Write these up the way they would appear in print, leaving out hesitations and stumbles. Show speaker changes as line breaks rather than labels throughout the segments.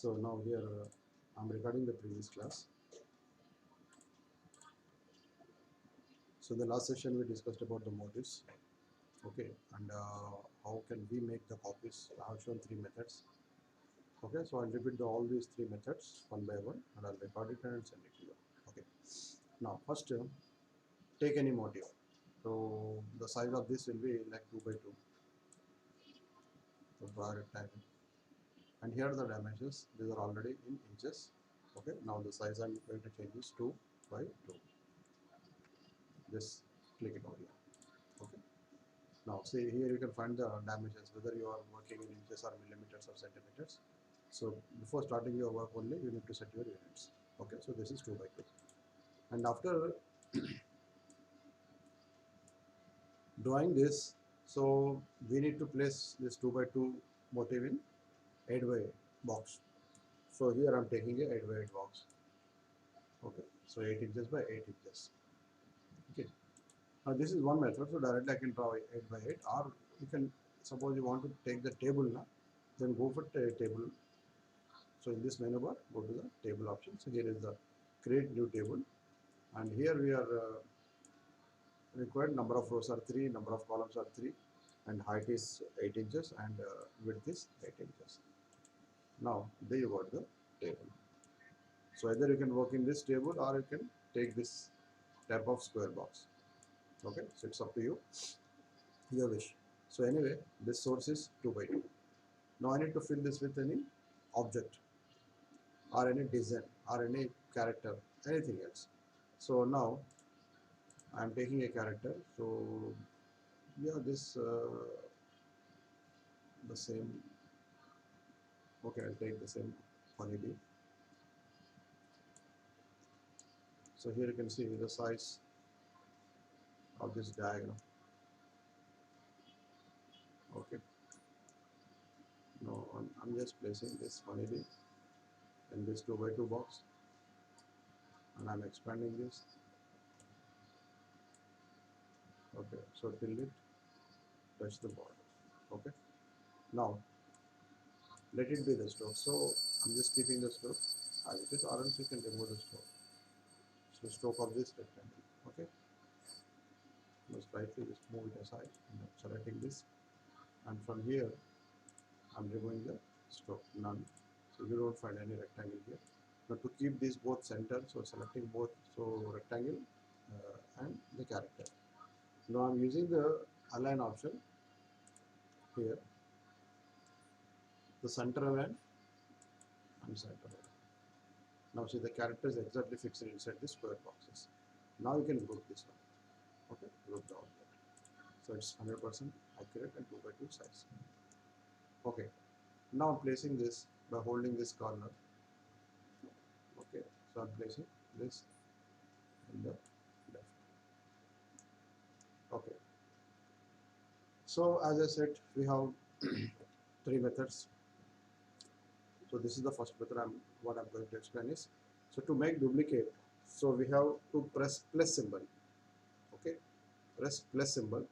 So now here I'm recording the previous class. So the last session we discussed about the motifs, okay, and how can we make the copies. I have shown three methods. Okay, so I'll repeat all these three methods one by one, and I'll record it and send it to you. Okay, now first take any motif. So the size of this will be like 2 by 2. So draw a rectangle, and here are the dimensions. These are already in inches. Okay, now the size I'm going to change is 2 by 2. Just click it over here. Okay. Now see here you can find the dimensions whether you are working in inches or millimeters or centimeters. So before starting your work only you need to set your units. Okay, so this is 2 by 2. And after drawing this, so we need to place this 2 by 2 motif in 8 by 8 box. So here I am taking a 8 by 8 box. Okay, so 8 inches by 8 inches. Okay. Now this is one method, so directly I can draw 8 by 8, or you can, suppose you want to take the table now, then go for table. So in this menu bar, go to the table option. So here is the create new table, and here we are required number of rows are 3, number of columns are 3, and height is 8 inches and width is 8 inches. Now there you got the table. So either you can work in this table or you can take this type of square box. Okay, so it's up to you, your wish. So anyway, this source is 2 by 2. Now I need to fill this with any object or any design or any character, anything else. So now I am taking a character. So yeah, this the same. Okay, I'll take the same honeybee. So here you can see the size of this diagram. Okay. Now I'm just placing this honeybee in this 2 by 2 box, and I'm expanding this. Okay, so till it touch the border. Okay. Now let it be the stroke. So I'm just keeping the stroke as it is, or else you can remove the stroke. So stroke of this rectangle. Okay. Now slightly just move it aside, and I'm selecting this, and from here I'm removing the stroke, none. So you don't find any rectangle here. Now to keep these both centered, so selecting both, so rectangle and the character. Now I'm using the align option here, the center align and center align. Now see the character is exactly fixed inside the square boxes. Now you can group this one. Okay, group the object. So it's 100% accurate and 2 by 2 size. Okay, now I'm placing this by holding this corner. Okay, so I'm placing this in the left. Okay, so as I said, we have three methods. So this is the first method. What I'm going to explain is, so to make duplicate, so we have to press plus symbol. Okay, press plus symbol.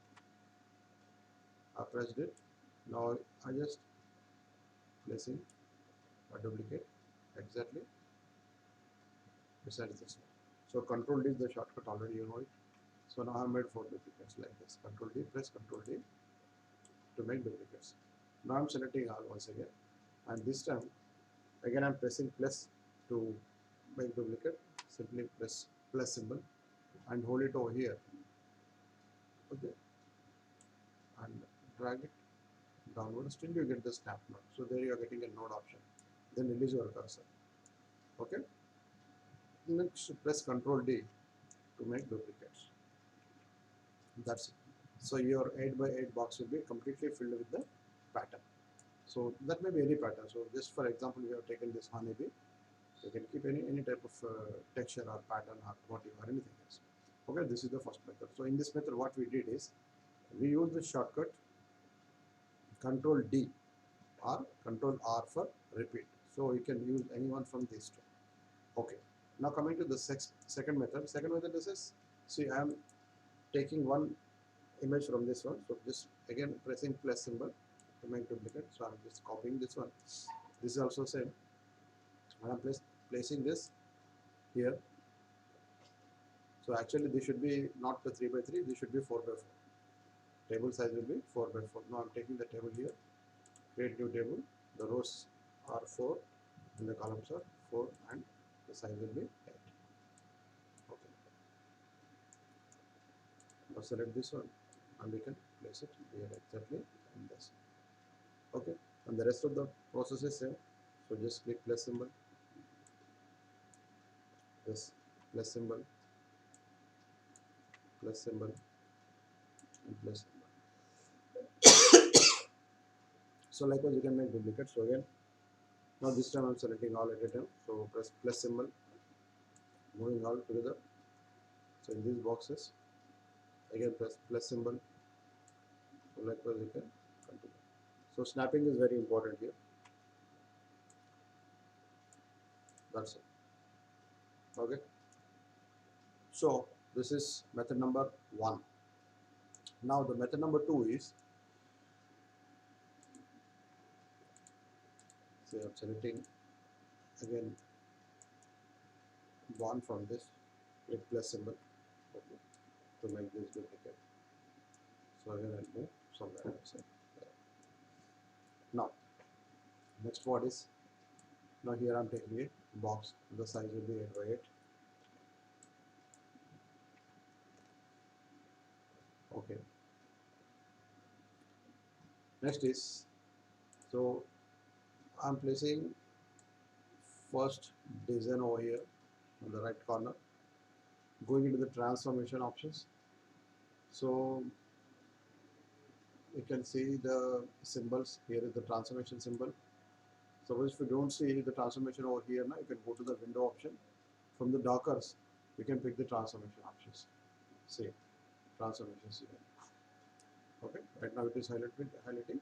I pressed it. Now I just placing a duplicate exactly beside this one. So Control D is the shortcut, already you know it. So now I have made 4 duplicates like this. Control D, press Control D to make duplicates. Now I'm selecting all once again, and this time again I'm pressing plus to make duplicate. Simply press plus symbol and hold it over here. Okay, and drag it downward. Still you get the snap node. So there you are getting a node option. Then release your cursor. Okay. Next press Control D to make duplicates. That's it. So your 8 by 8 box will be completely filled with the pattern. So that may be any pattern. So just for example, we have taken this honeybee. You can keep any type of texture or pattern or motif or anything else. Okay, this is the first method. So in this method, what we did is we use the shortcut Control D or Control R for repeat. So you can use any one from these two. Okay. Now coming to the second method. Second method is, see, I am taking one image from this one. So just again pressing plus symbol to make duplicate. So I'm just copying this one. This is also same. and I'm placing this here. So actually this should be not the 3 by 3, this should be 4 by 4. Table size will be 4 by 4. Now I'm taking the table here, create new table. The rows are 4 and the columns are 4 and the size will be 8. Okay. Now select this one and we can place it here exactly in this. Okay. And the rest of the process is same. So just click plus symbol, this plus symbol, plus symbol and plus symbol. So likewise you can make duplicates. So again, now this time I'm selecting all at a time. So press plus symbol, moving all together. So in these boxes, again press plus symbol. So likewise you can continue. So snapping is very important here. That's it. Okay. So this is method number 1. Now the method number 2 is, say I'm selecting again one from this, click plus symbol, okay, to make this duplicate. So again I'll move somewhere outside. Now next what is, now here I'm taking a box, the size will be 8 by 8. Okay. Next is, so I'm placing first design over here on the right corner, going into the transformation options. So you can see the symbols. Here is the transformation symbol. Suppose if you don't see the transformation over here, now you can go to the window option. From the dockers, you can pick the transformation options. See, transformations here. Okay, right now it is highlighting.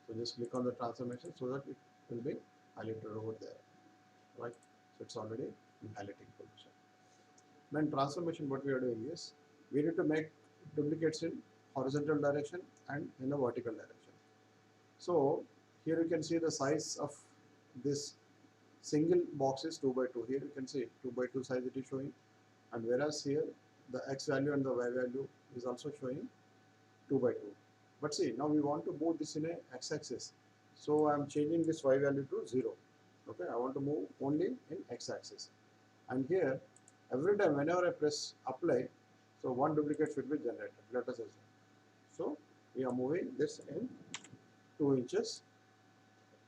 So just click on the transformation so that it will be highlighted over there. Right, so it's already in highlighting position. Then transformation, what we are doing is, we need to make duplicates in horizontal direction and in the vertical direction. So here you can see the size of this single box is 2 by 2. Here you can see 2 by 2 size it is showing, and whereas here the x value and the y value is also showing 2 by 2. But see, now we want to move this in a x-axis. So I am changing this y value to 0. Okay, I want to move only in x-axis. And here, every time whenever I press apply, so one duplicate should be generated. Let us assume. So we are moving this in 2 inches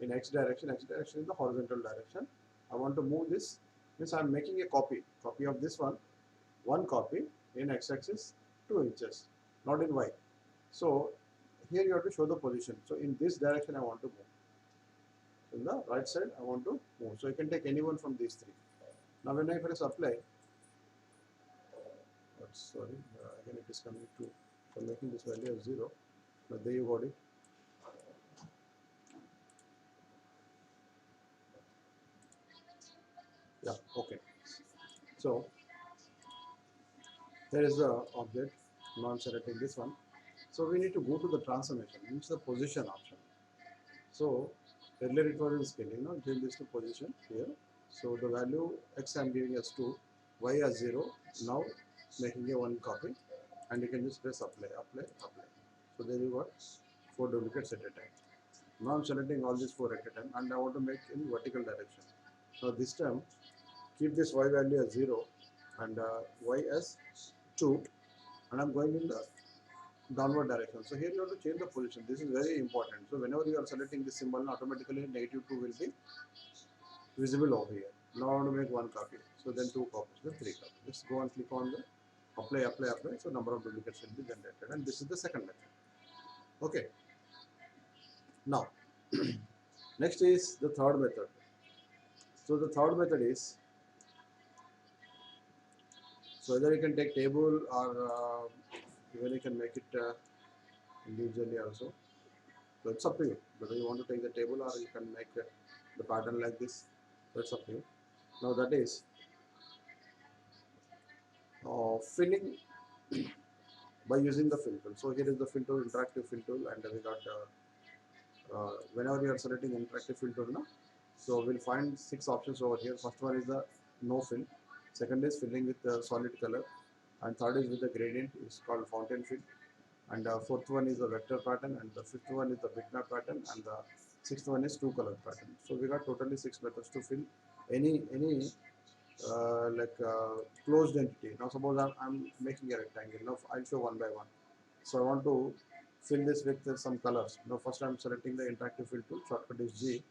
in x direction in the horizontal direction. I want to move this, means I am making a copy of this one copy in x-axis 2 inches, not in y. So here you have to show the position. So in this direction I want to move. In the right side I want to move. So you can take any one from these 3. Now when I press apply, sorry, again it is coming to, so making this value as 0. Now there you got it. Yeah, okay. So here is the object. Now I'm selecting this one. So we need to go to the transformation, means the position option. So earlier it was in scaling, now change this to position here. So the value x I'm giving as 2, y as 0. Now making a one copy, and you can just press apply. So there you got 4 duplicates at a time. Now I'm selecting all these 4 at a time, and I want to make in vertical direction. Now this time keep this y value as 0 and y as 2, and I'm going in the downward direction. So here you have to change the position. This is very important. So whenever you are selecting this symbol, automatically -2 will be visible over here. Now I want to make one copy. So then 2 copies, then 3 copies. Just go and click on the apply. So number of duplicates will be generated, and this is the second method. Okay. Now next is the third method. So the third method is, so either you can take table or even you can make it individually also. So it's up to you whether you want to take the table or you can make the pattern like this. So it's up to you. Now that is filling by using the fill tool. So here is the fill tool, interactive fill tool, and we got whenever you are selecting interactive fill tool now, So we'll find 6 options over here. First one is the no fill. Second is filling with the solid color. And third is with the gradient. It's called fountain fill. And fourth one is the vector pattern. And the fifth one is the bitmap pattern. And the sixth one is two color pattern. So we got totally 6 methods to fill any closed entity. Now suppose I'm making a rectangle. Now I'll show one by one. So I want to fill this with some colors. Now first I'm selecting the interactive fill tool. Shortcut is G.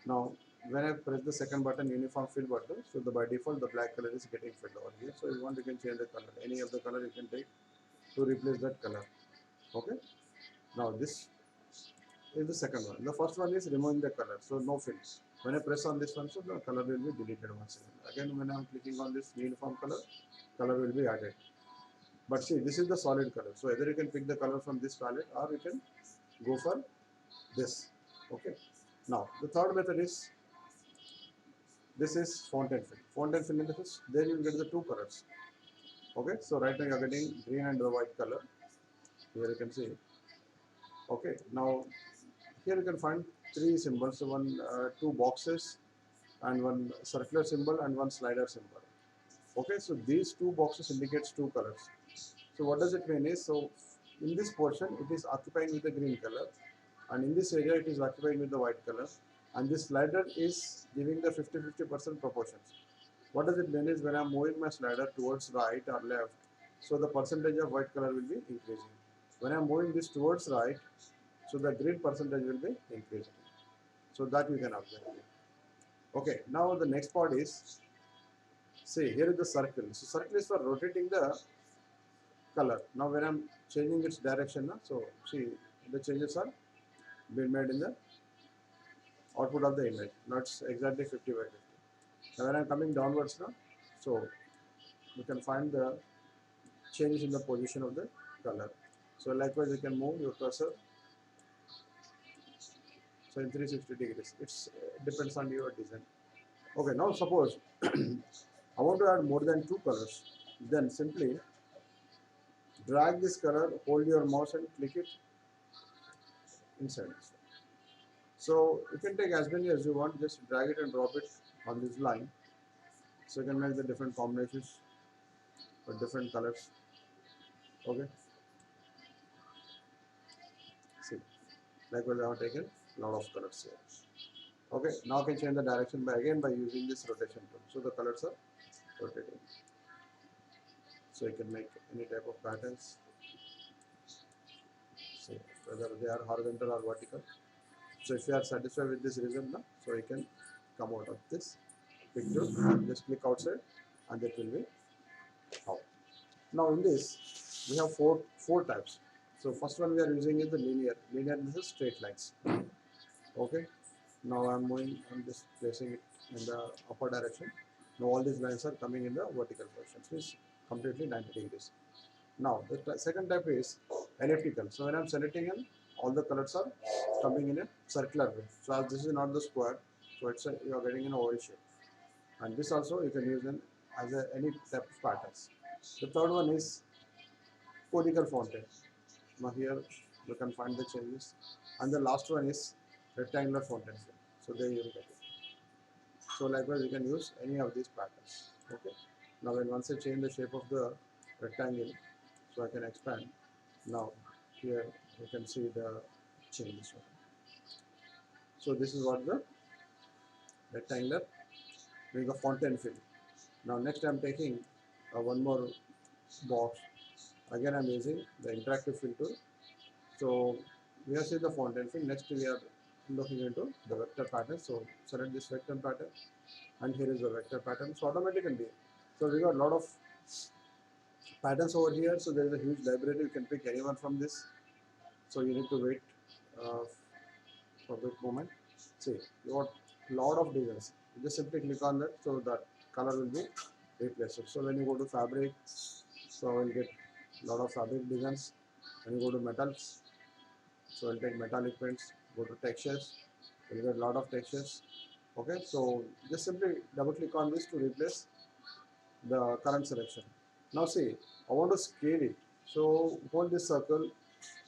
Now when I press the second button, uniform fill button, so by default the black color is getting filled over here. So if you want, you can change the color. Any of the color you can take to replace that color. Okay. Now this is the second one. The first one is removing the color, so no fill. When I press on this one, so the color will be deleted once again. Again, when I am clicking on this uniform color will be added. But see, this is the solid color. So either you can pick the color from this palette or you can go for this. Okay. Now the third method is this is fountain fill. Fountain fill in this, there you will get the two colors. Okay. So right now you are getting green and the white color. Here you can see. Okay. Now here you can find three symbols. So two boxes and one circular symbol and one slider symbol. Okay. So these two boxes indicates two colors. So what does it mean is, so in this portion it is occupying with the green color, and in this area it is occupying with the white color, and this slider is giving the 50-50% proportions. What does it mean is, when I am moving my slider towards right or left, so the percentage of white color will be increasing. When I am moving this towards right, so the green percentage will be increasing. So that you can observe. Okay, now the next part is, see, here is the circle. So circle is for rotating the color. Now when I'm changing its direction, so see, the changes are being made in the output of the image. Now it's exactly 50 by 50. Now when I'm coming downwards now, so you can find the changes in the position of the color. So likewise you can move your cursor, so in 360 degrees. It depends on your design. Okay, now suppose I want to add more than two colors. Then simply drag this color, hold your mouse and click it inside. So you can take as many as you want, just drag it and drop it on this line. So you can make the different combinations with different colors. Okay. See, likewise I have taken a lot of colors here. Okay, now I can change the direction by using this rotation tool. So the colors are rotating. So you can make any type of patterns. See, whether they are horizontal or vertical. So if you are satisfied with this result now, so you can come out of this picture, just click outside and that will be out. Now in this we have four types. So first one we are using is the linear. Linear means straight lines. Okay. Now I'm just placing it in the upper direction. Now all these lines are coming in the vertical position. So it's completely 90 degrees. Now the second type is elliptical. So when I'm selecting in, all the colors are coming in a circular way. So as this is not the square, so you are getting an oval shape. And this also you can use as any type of patterns. The third one is conical fountain. Now here you can find the changes. And the last one is rectangular fountain. So there you will get it. So likewise you can use any of these patterns. Okay. Now when once I change the shape of the rectangle, so I can expand. Now here you can see the changes. So this is what the rectangular means the fountain fill. Now next I am taking one more box. Again I am using the interactive fill tool. So we have seen the fountain fill. Next we are looking into the vector pattern. So select this vector pattern, and here is the vector pattern. So automatically, so we got a lot of patterns over here. So there is a huge library. You can pick anyone from this. So you need to wait for a bit moment. See, you got a lot of designs. You just simply click on that, so that color will be replaced. So when you go to fabric, so I will get a lot of fabric designs. When you go to metals, so I'll take metallic paints. Go to textures, you'll get a lot of textures. Okay, so just simply double click on this to replace the current selection. Now see, I want to scale it. So hold this circle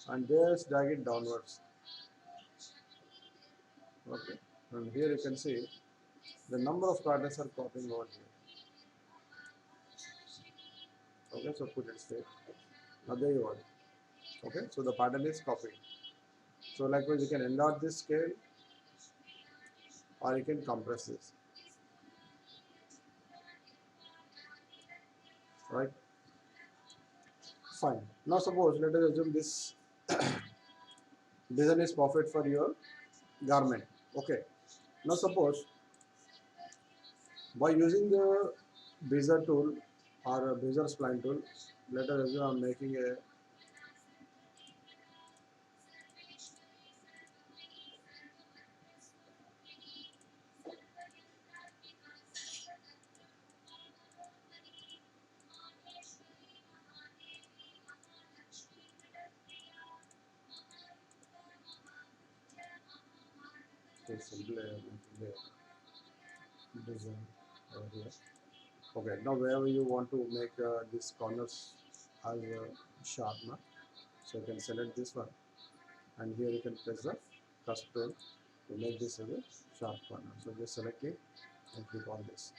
and just drag it downwards. Okay. And here you can see the number of patterns are copying over here. Okay, so put it straight. Now there you are. Okay, so the pattern is copied. So likewise you can enlarge this scale or you can compress this. Right? Fine. Now suppose let us assume this design is perfect for your garment. Okay. Now suppose by using the bezier tool or a bezier spline tool, let us assume I am making a simple design over here. Okay, now wherever you want to make these corners as sharp, na? So you can select this one and here you can press the cusp tool to make this as a sharp corner. So just select it and click on this.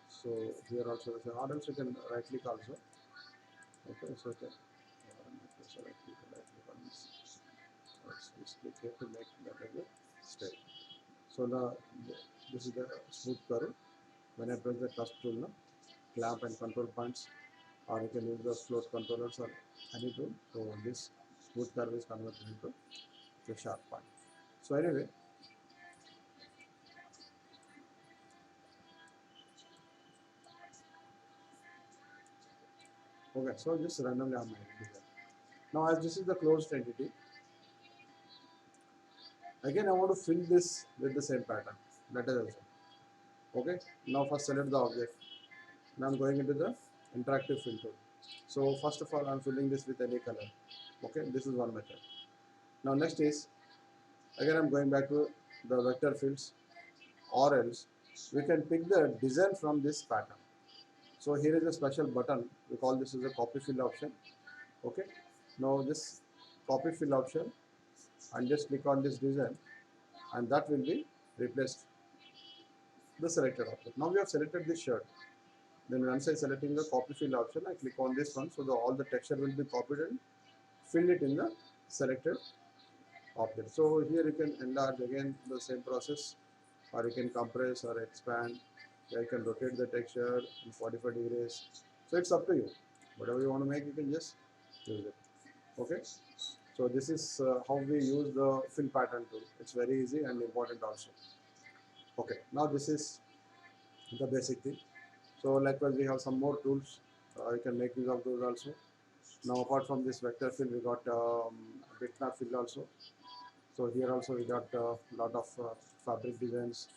So here also the same, or else you can right click also. Okay, so you can right click on this. So just click here to make that as a straight. So now this is the smooth curve. When I press the cusp tool, now clamp and control points, or you can use the float controllers or any tool. So this smooth curve is converted into the sharp point. So anyway, okay, so just randomly I'm making it. Now as this is the closed entity, again I want to fill this with the same pattern. That is also. Okay, now first select the object. Now I'm going into the interactive fill tool. So first of all I'm filling this with any color. Okay, this is one method. Now next is, again I'm going back to the vector fields, or else we can pick the design from this pattern. So here is a special button, we call this as a copy fill option. Okay, now this copy fill option and just click on this design and that will be replaced the selected object. Now we have selected this shirt. Then once I selecting the copy fill option, I click on this one, so all the texture will be copied and fill it in the selected object. So here you can enlarge, again the same process, or you can compress or expand. You can rotate the texture in 45 degrees. So it's up to you. Whatever you want to make, you can just use it. Okay. So this is how we use the fill pattern tool. It's very easy and important also. Okay. Now this is the basic thing. So likewise we have some more tools. You can make use of those also. Now apart from this vector fill, we got bitmap fill also. So here also we got a lot of fabric designs.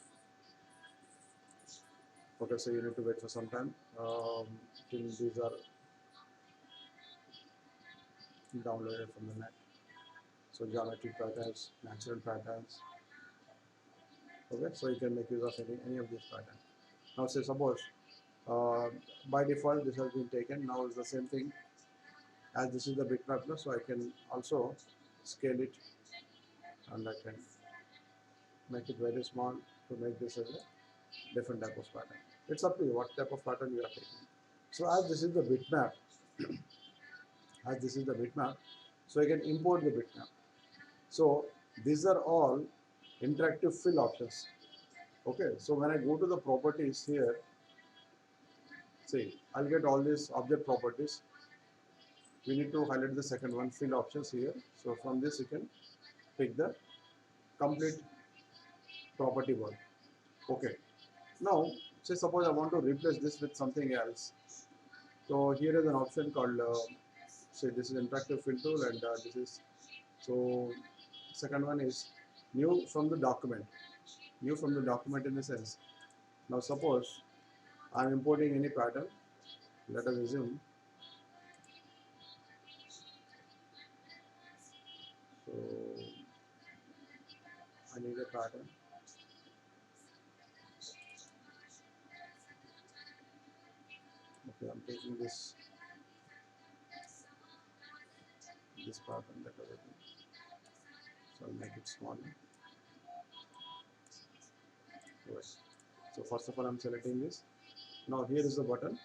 Okay, so you need to wait for some time till these are downloaded from the net. So geometric patterns, natural patterns. Okay, so you can make use of any of these patterns. Now say suppose uh, by default this has been taken. Now it's the same thing as this is the bitmap, so I can also scale it and I can make it very small to make this as a different type of pattern. It's up to you what type of pattern you are taking. So as this is the bitmap, so I can import the bitmap. So these are all interactive fill options. Okay, so when I go to the properties here, see, I'll get all these object properties. We need to highlight the second one, fill options here. So from this you can pick the complete property one. Okay, now say suppose I want to replace this with something else. So here is an option called, say this is interactive fill tool and this is, so second one is new from the document. New from the document in the sense. Now suppose I am importing any pattern. Let us assume. So I need a pattern. Okay, I'm taking this pattern. Let us assume. So I'll make it smaller. So first of all, I'm selecting this. Now here is the button,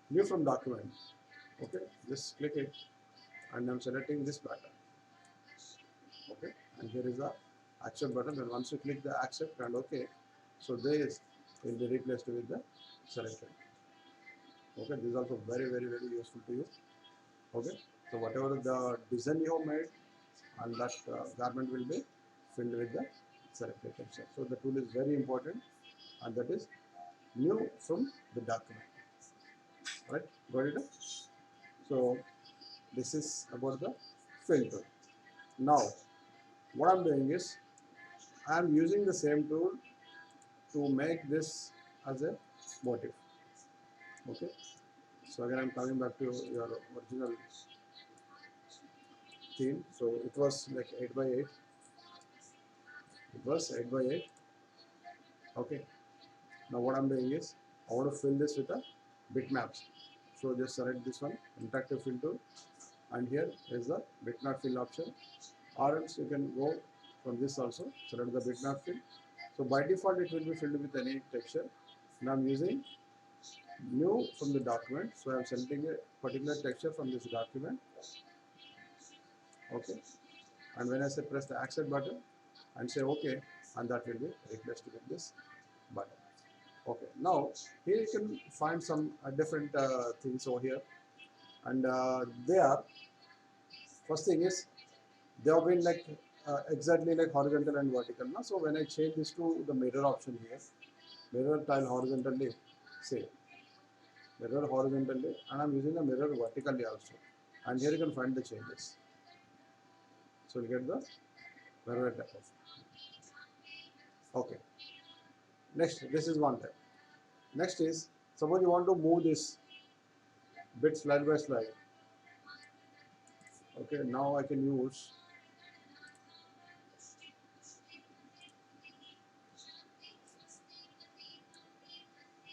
new from document. Okay, just click it, and I'm selecting this pattern. Okay, and here is the accept button. And once you click the accept and OK, so this will be replaced with the selected. Okay, this is also very useful to you. Okay, so whatever the design you have made, and that garment will be filled with the selected texture. So the tool is very important, and that is new from the document. Right, got it? So this is about the fill tool. Now what I'm doing is I'm using the same tool to make this as a motif. Okay, so again I'm coming back to your original theme. So it was like 8 by 8. It was 8 by 8. Okay, now what I'm doing is I want to fill this with a bitmaps. So just select this one, interactive fill tool, and here is the bitmap fill option, or else you can go from this also, select the bitmap fill. So by default it will be filled with any texture. Now I'm using new from the document, so I'm selecting a particular texture from this document. Okay, and when I say press the accept button and say OK, and that will be replaced with this button. Okay, now here you can find some different things over here, and they are, first thing is they have been like exactly like horizontal and vertical. Now, so when I change this to the mirror option here, mirror tile horizontally, say mirror horizontally, and I'm using the mirror vertically also, and here you can find the changes. So you get the mirror type of. Okay, next, this is one type. Next is, suppose you want to move this bit slide by slide. Okay, now I can use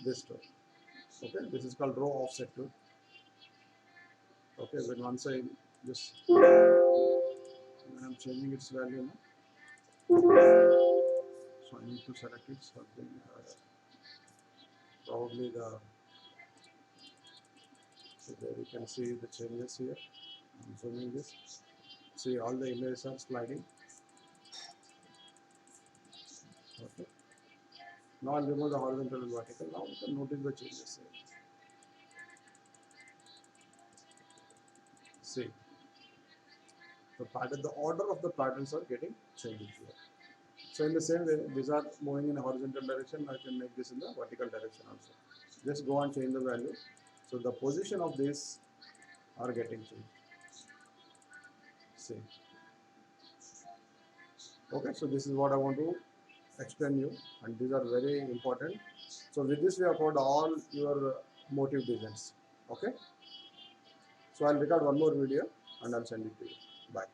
this tool. Okay, this is called row offset tool. Okay, when once I just, when I'm changing its value now, so I need to select it, something probably the, so there you can see the changes here. I'm zooming this, see all the images are sliding. Okay, now I'll remove the horizontal and vertical. Now you can notice the changes here. See, the pattern, the order of the patterns are getting changed here. So in the same way, these are moving in a horizontal direction, I can make this in the vertical direction also. Just go and change the value. So the position of these are getting changed. See. Okay, so this is what I want to explain you, and these are very important. So with this we have covered all your motive designs. Okay. So I'll record one more video and I'll send it to you. Bye.